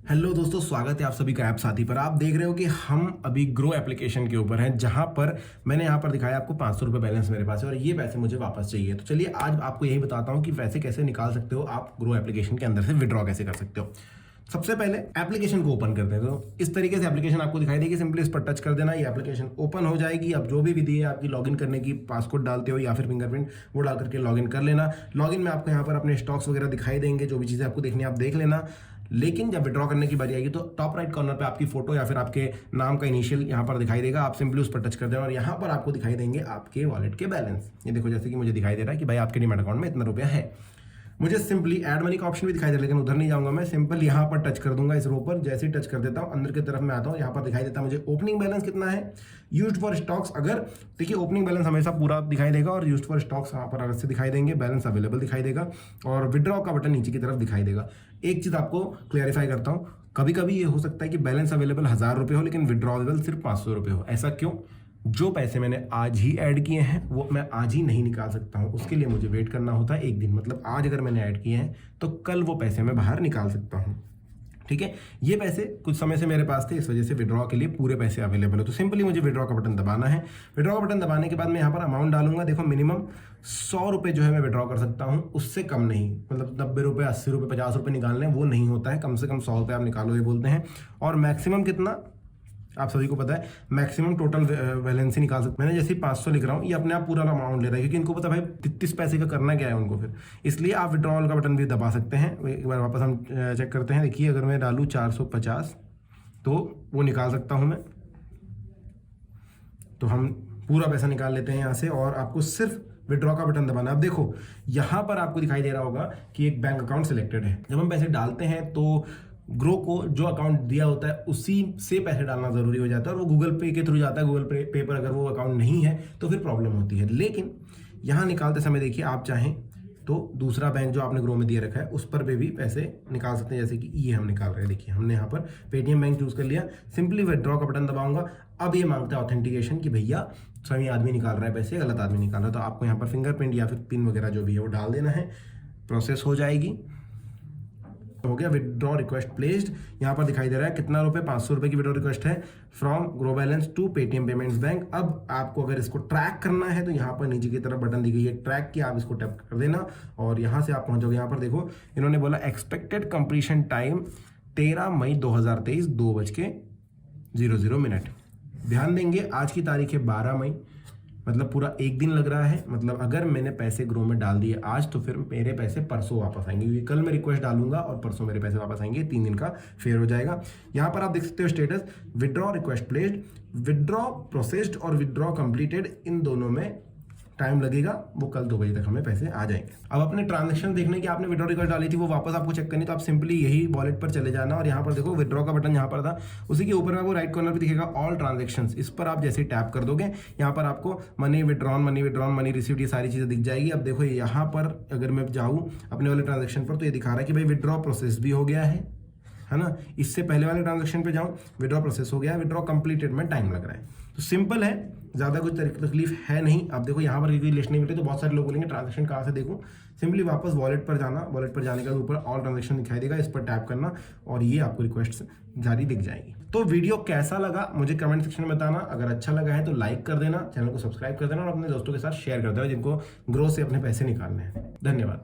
Hello दोस्तों, स्वागत है आप सभी का ऐप साथी पर। आप देख रहे हो कि हम अभी ग्रो एप्लीकेशन के ऊपर हैं, जहां पर मैंने यहाँ पर दिखाया आपको 500 रुपये बैलेंस मेरे पास है और ये पैसे मुझे वापस चाहिए। तो चलिए आज आपको यही बताता हूँ कि पैसे कैसे निकाल सकते हो, आप ग्रो एप्लीकेशन के अंदर से विड्रॉ कैसे कर सकते हो। सबसे पहले एप्लीकेशन को ओपन करते हैं। तो इस तरीके से एप्लीकेशन आपको दिखाई देगी, सिंपली इस पर टच कर देना, ये एप्लीकेशन ओपन हो जाएगी। अब जो भी विधि है आपकी लॉगिन करने की, पासकोड डालते हो या फिर फिंगरप्रिंट, वो डाल करके लॉगिन कर लेना। लॉगिन में आपको यहाँ पर अपने स्टॉक्स वगैरह दिखाई देंगे, जो भी चीज़ें आपको देखनी है आप देख लेना। लेकिन जब विड्रॉ करने की बारी आएगी तो टॉप राइट कॉर्नर पे आपकी फोटो या फिर आपके नाम का इनिशियल यहाँ पर दिखाई देगा। आप सिंपली उस पर टच कर देना और यहाँ पर आपको दिखाई देंगे आपके वॉलेट के बैलेंस। ये देखो, जैसे कि मुझे दिखाई दे रहा है कि भाई आपके डीमैट अकाउंट में इतना रुपया है। मुझे सिंपली ऐड मनी का ऑप्शन भी दिखाई दे रहा है, लेकिन उधर नहीं जाऊंगा। मैं सिंपल यहाँ पर टच कर दूंगा इस रो पर। जैसे ही टच कर देता हूँ अंदर की तरफ मैं आता हूँ, यहाँ पर दिखाई देता है मुझे ओपनिंग बैलेंस कितना है, यूज्ड फॉर स्टॉक्स। अगर देखिए ओपनिंग बैलेंस हमेशा पूरा दिखाई देगा और यूज्ड फॉर स्टॉक्स यहाँ पर अलग से दिखाई देंगे, बैलेंस अवेलेबल दिखाई देगा और विड्रॉ का बटन नीचे की तरफ दिखाई देगा। एक चीज़ आपको क्लैरिफाई करता हूँ, कभी कभी ये हो सकता है कि बैलेंस अवेलेबल 1000 रुपये हो लेकिन विड्रॉवेबल सिर्फ 500 रुपये हो। ऐसा क्यों? जो पैसे मैंने आज ही ऐड किए हैं वो मैं आज ही नहीं निकाल सकता हूँ, उसके लिए मुझे वेट करना होता है एक दिन। मतलब आज अगर मैंने ऐड किए हैं तो कल वो पैसे मैं बाहर निकाल सकता हूँ। ठीक है, ये पैसे कुछ समय से मेरे पास थे, इस वजह से विड्रॉ के लिए पूरे पैसे अवेलेबल है। तो सिंपली मुझे विड्रॉ का बटन दबाना है। विड्रॉ का बटन दबाने के बाद मैं यहाँ पर अमाउंट डालूंगा। देखो मिनिमम 100 रुपये जो है मैं विड्रॉ कर सकता हूँ, उससे कम नहीं। मतलब 90 रुपये, 80 रुपये, 50 रुपये निकालने वो नहीं होता है, कम से कम 100 रुपये आप निकालो ये बोलते हैं। और मैक्सिमम कितना आप सभी को पता है, मैक्सिमम टोटल वैलेंसी निकाल सकते। मैंने जैसे 500 लिख रहा हूँ, ये अपने आप पूरा अमाउंट ले रहा है, क्योंकि इनको पता है भाई 33 पैसे का करना क्या है उनको फिर। इसलिए आप विड्रॉल का बटन भी दबा सकते हैं। एक बार वापस हम चेक करते हैं। देखिए अगर मैं डालूँ 450 तो वो निकाल सकता हूँ मैं। तो हम पूरा पैसा निकाल लेते हैं यहाँ से और आपको सिर्फ विड्रॉ का बटन दबाना। अब देखो यहाँ पर आपको दिखाई दे रहा होगा कि एक बैंक अकाउंट सिलेक्टेड है। जब हम पैसे डालते हैं तो ग्रो को जो अकाउंट दिया होता है उसी से पैसे डालना जरूरी हो जाता है और वो गूगल पे के थ्रू जाता है। गूगल पे पर अगर वो अकाउंट नहीं है तो फिर प्रॉब्लम होती है। लेकिन यहाँ निकालते समय देखिए, आप चाहें तो दूसरा बैंक जो आपने ग्रो में दिया रखा है उस पर भी पैसे निकाल सकते हैं, जैसे कि ये हम निकाल रहे हैं। देखिए हमने यहाँ पर पेटीएम बैंक चूज कर लिया, सिंपली विड्रॉ का बटन दबाऊंगा। अब ये मांगता है ऑथेंटिकेशन कि भैया सही आदमी निकाल रहा है पैसे, गलत आदमी निकाल रहा है। तो आपको यहाँ पर फिंगरप्रिंट या फिर पिन वगैरह जो भी है वो डाल देना है। प्रोसेस हो जाएगी। हो गया, विड्रॉ रिक्वेस्ट प्लेस्ड। यहाँ पर दिखाई दे रहा है कितना रुपए, 500 रुपए की विड्रॉ रिक्वेस्ट है from Groww balance to Paytm payments bank. अब आपको अगर इसको ट्रैक करना है तो यहाँ पर नीचे की तरफ बटन दी गई है ट्रैक की, आप इसको टैप कर देना और यहाँ से आप पहुंचोगे। यहाँ पर देखो इन्होंने बोला एक्सपेक्टेड कंप्लीशन टाइम 13 मई 2023 2:00 ध्यान देंगे आज की तारीख है 12 मई, मतलब पूरा एक दिन लग रहा है। मतलब अगर मैंने पैसे ग्रो में डाल दिए आज तो फिर मेरे पैसे परसों वापस आएंगे, क्योंकि कल मैं रिक्वेस्ट डालूंगा और परसों मेरे पैसे वापस आएंगे। 3 दिन का फेयर हो जाएगा। यहाँ पर आप देख सकते हो status, withdraw request placed, withdraw processed और विड्रॉ कंप्लीटेड। इन दोनों में टाइम लगेगा, वो कल 2 बजे तक हमें पैसे आ जाएंगे। अब अपने ट्रांजेक्शन देखने की, आपने विड्रॉ रिक्वेस्ट डाली थी वो वापस आपको चेक करनी, तो आप सिंपली यही वॉलेट पर चले जाना और यहाँ पर देखो विड्रॉ का बटन यहाँ पर था, उसी के ऊपर में वो राइट कॉर्नर पे दिखेगा ऑल ट्रांजेक्शंस। इस पर आप जैसे टैप कर दोगे यहाँ पर आपको मनी विड्रॉन, मनी रिसीव्ड, ये सारी चीज़ें दिख जाएगी। अब देखो यहाँ पर अगर मैं जाऊँ अपने वाले ट्रांजेक्शन पर तो ये दिखा रहा है कि भाई विड्रॉ प्रोसेस भी हो गया है ना। इससे पहले वाले ट्रांजेक्शन पे जाऊं, विड्रॉ प्रोसेस हो गया, विड्रॉ कंप्लीटेड में टाइम लग रहा है। तो सिंपल है, ज़्यादा कुछ तकलीफ है नहीं। अब देखो यहाँ पर क्योंकि लिस्ट नहीं मिलती तो बहुत सारे लोग बोलेंगे ट्रांजेक्शन कहाँ से देखूं। सिंपली वापस वॉलेट पर जाना, वॉलेट पर जाने के बाद ऊपर ऑल ट्रांजेक्शन दिखाई देगा, इस पर टैप करना और ये आपको रिक्वेस्ट जारी दिख जाएगी। तो वीडियो कैसा लगा मुझे कमेंट सेक्शन में बताना। अगर अच्छा लगा है तो लाइक कर देना, चैनल को सब्सक्राइब कर देना और अपने दोस्तों के साथ शेयर कर देना जिनको ग्रो से अपने पैसे निकालने हैं। धन्यवाद।